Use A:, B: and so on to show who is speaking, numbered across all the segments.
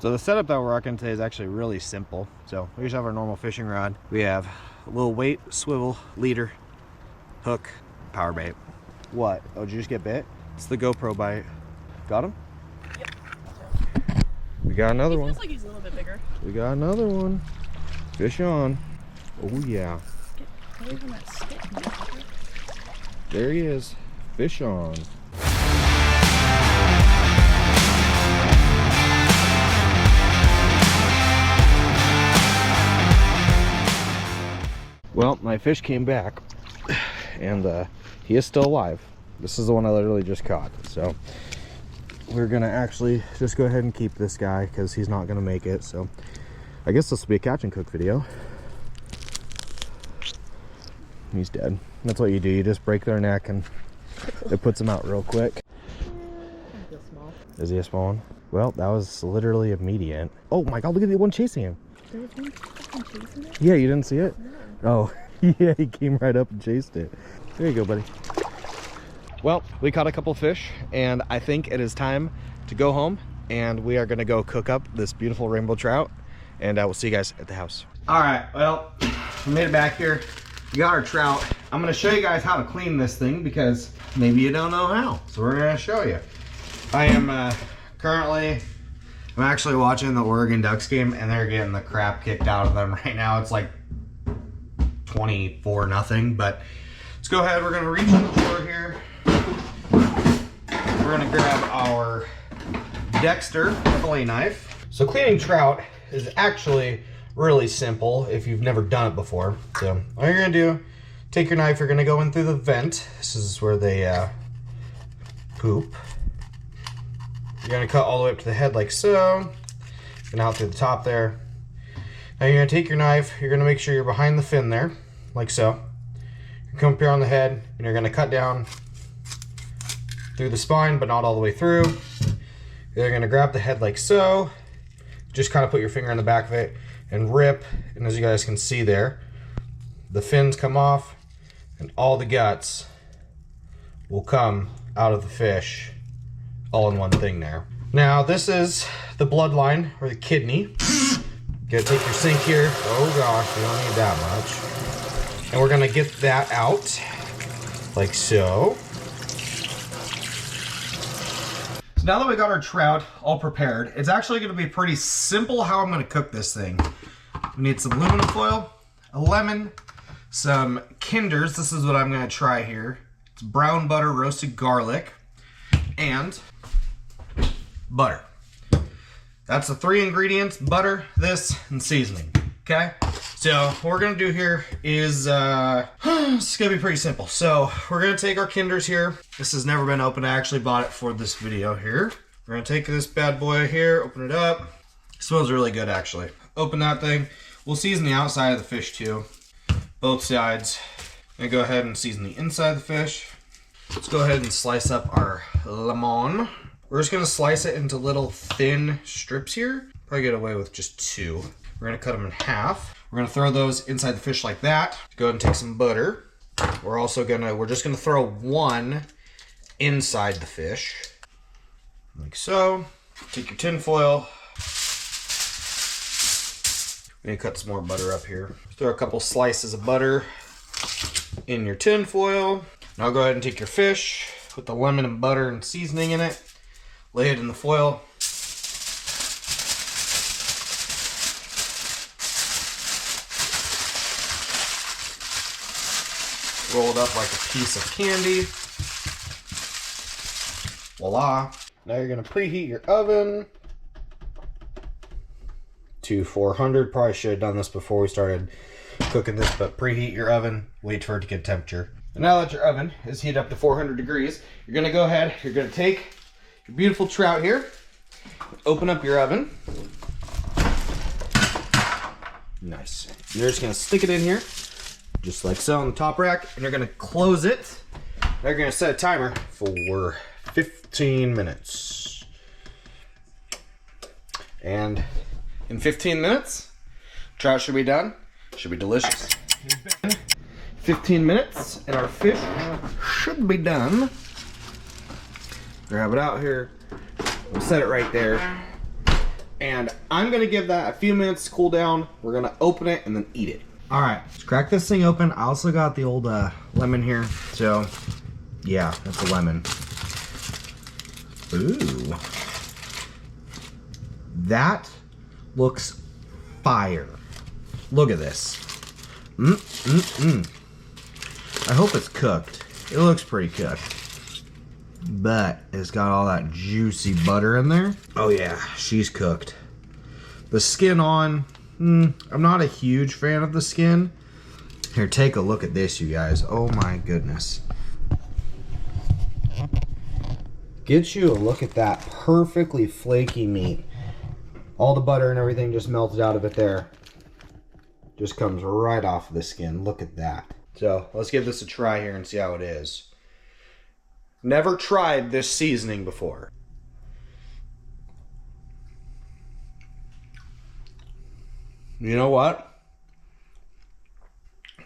A: So the setup that we're rocking today is actually really simple. So we just have our normal fishing rod. We have a little weight, swivel, leader, hook, power bait. What? Oh, did you just get bit? It's the GoPro bite. Got him?
B: Yep.
A: We got another one.
B: Feels like he's a little bit bigger.
A: We got another one. Fish on. Oh yeah.
B: Get away from that stick, motherfucker.
A: There he is. Fish on. Well, my fish came back, and he is still alive. This is the one I literally just caught. So we're gonna actually just go ahead and keep this guy because he's not gonna make it. So I guess this will be a catch and cook video. He's dead. That's what you do. You just break their neck and it puts them out real quick.
B: I feel small.
A: Is he a small one? Well, that was literally immediate. Oh my god, look at the one chasing him.
B: There was one fucking chasing it?
A: Yeah, you didn't see it?
B: No.
A: Oh, yeah, he came right up and chased it. There you go, buddy. Well, we caught a couple fish, and I think it is time to go home, and we are gonna go cook up this beautiful rainbow trout, and I will see you guys at the house. All right, well, we made it back here. We got our trout. I'm gonna show you guys how to clean this thing because maybe you don't know how. So we're gonna show you. I am I'm actually watching the Oregon Ducks game and they're getting the crap kicked out of them right now. It's like 24-0, but let's go ahead. We're gonna reach in the drawer here. We're gonna grab our Dexter fillet knife. So cleaning trout is actually really simple if you've never done it before. So all you're gonna do, take your knife, you're gonna go in through the vent. This is where they poop. You're gonna cut all the way up to the head like so, and out through the top there. Now you're gonna take your knife, you're gonna make sure you're behind the fin there, like so. You come up here on the head, and you're gonna cut down through the spine, but not all the way through. You're gonna grab the head like so, just kind of put your finger in the back of it, and rip, and as you guys can see there, the fins come off, and all the guts will come out of the fish all in one thing there. Now this is the bloodline, or the kidney. You gotta take your sink here. Oh gosh, we don't need that much. And we're gonna get that out, like so. So now that we got our trout all prepared, it's actually gonna be pretty simple how I'm gonna cook this thing. We need some aluminum foil, a lemon, some Kinders. This is what I'm gonna try here. It's brown butter, roasted garlic, and butter. That's the 3 ingredients: butter, this, and seasoning. Okay? So what we're gonna do here is it's gonna be pretty simple. So we're gonna take our Kinders here. This has never been opened. I actually bought it for this video here. We're gonna take this bad boy here, open it up. It smells really good actually. Open that thing. We'll season the outside of the fish too. Both sides. And go ahead and season the inside of the fish. Let's go ahead and slice up our lemon. We're just gonna slice it into little thin strips here. Probably get away with just 2. We're gonna cut them in half. We're gonna throw those inside the fish like that. Go ahead and take some butter. We're just gonna throw 1 inside the fish. Like so. Take your tin foil. We're gonna cut some more butter up here. Throw a couple slices of butter in your tin foil. Now go ahead and take your fish with the lemon and butter and seasoning in it. Lay it in the foil. Roll it up like a piece of candy. Voila. Now you're gonna preheat your oven to 400. Probably should have done this before we started cooking this, but preheat your oven, wait for it to get temperature. And now that your oven is heated up to 400 degrees, you're gonna go ahead, you're gonna take your beautiful trout here, open up your oven. Nice. You're just gonna stick it in here, just like so on the top rack, and you're gonna close it. Now you're gonna set a timer for 15 minutes. And in 15 minutes, trout should be done. Should be delicious. 15 minutes and our fish should be done. Grab it out here. We'll set it right there. And I'm gonna give that a few minutes to cool down. We're gonna open it and then eat it. All right, let's crack this thing open. I also got the old lemon here. So yeah, that's a lemon. Ooh. That looks fire. Look at this. I hope it's cooked. It looks pretty cooked. But it's got all that juicy butter in there. Oh yeah, she's cooked. The skin on, I'm not a huge fan of the skin. Here, take a look at this, you guys. Oh my goodness. Get you a look at that perfectly flaky meat. All the butter and everything just melted out of it there. Just comes right off of the skin. Look at that. So let's give this a try here and see how it is. Never tried this seasoning before. You know what?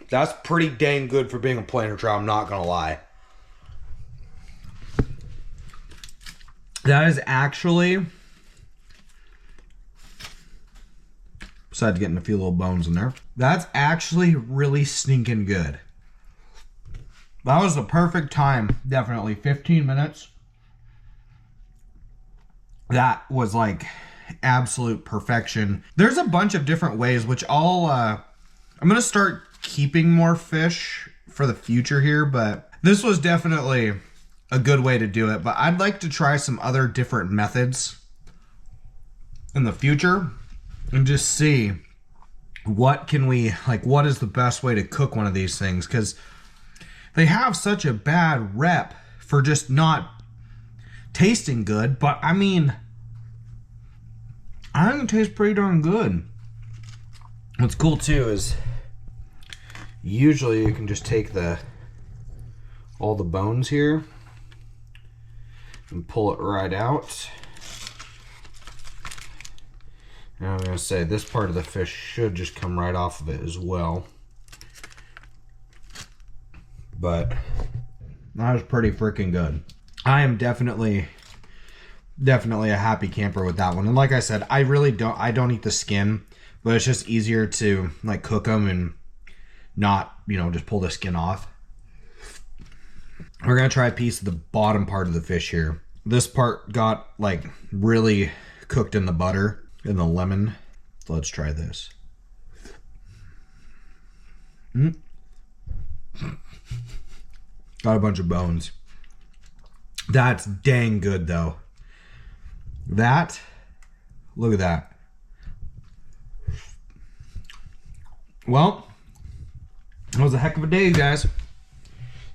A: That's pretty dang good for being a planer trout, I'm not gonna lie. That is actually, besides getting a few little bones in there, that's actually really stinking good. That was the perfect time, definitely. 15 minutes. That was like absolute perfection. There's a bunch of different ways, which I'm gonna start keeping more fish for the future here, but this was definitely a good way to do it. But I'd like to try some other different methods in the future and just see what can we, like, what is the best way to cook one of these things, because they have such a bad rep for just not tasting good, but I mean, I think it tastes pretty darn good. What's cool too is usually you can just take all the bones here and pull it right out. And I'm gonna say this part of the fish should just come right off of it as well. But that was pretty freaking good. I am definitely a happy camper with that one. And like I said, I don't eat the skin, but it's just easier to like cook them and not, just pull the skin off. We're gonna try a piece of the bottom part of the fish here. This part got like really cooked in the butter and the lemon. So let's try this. Got a bunch of bones. That's dang good though. Look at that. Well, that was a heck of a day, guys.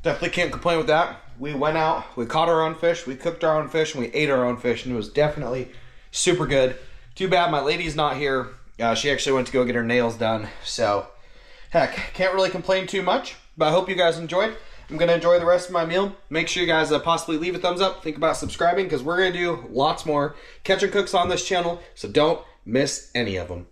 A: Definitely can't complain with that. We went out, we caught our own fish, we cooked our own fish, and we ate our own fish, and it was definitely super good. Too bad my lady's not here. She actually went to go get her nails done. So, heck, can't really complain too much, but I hope you guys enjoyed. I'm going to enjoy the rest of my meal. Make sure you guys possibly leave a thumbs up. Think about subscribing because we're going to do lots more catch and cooks on this channel, so don't miss any of them.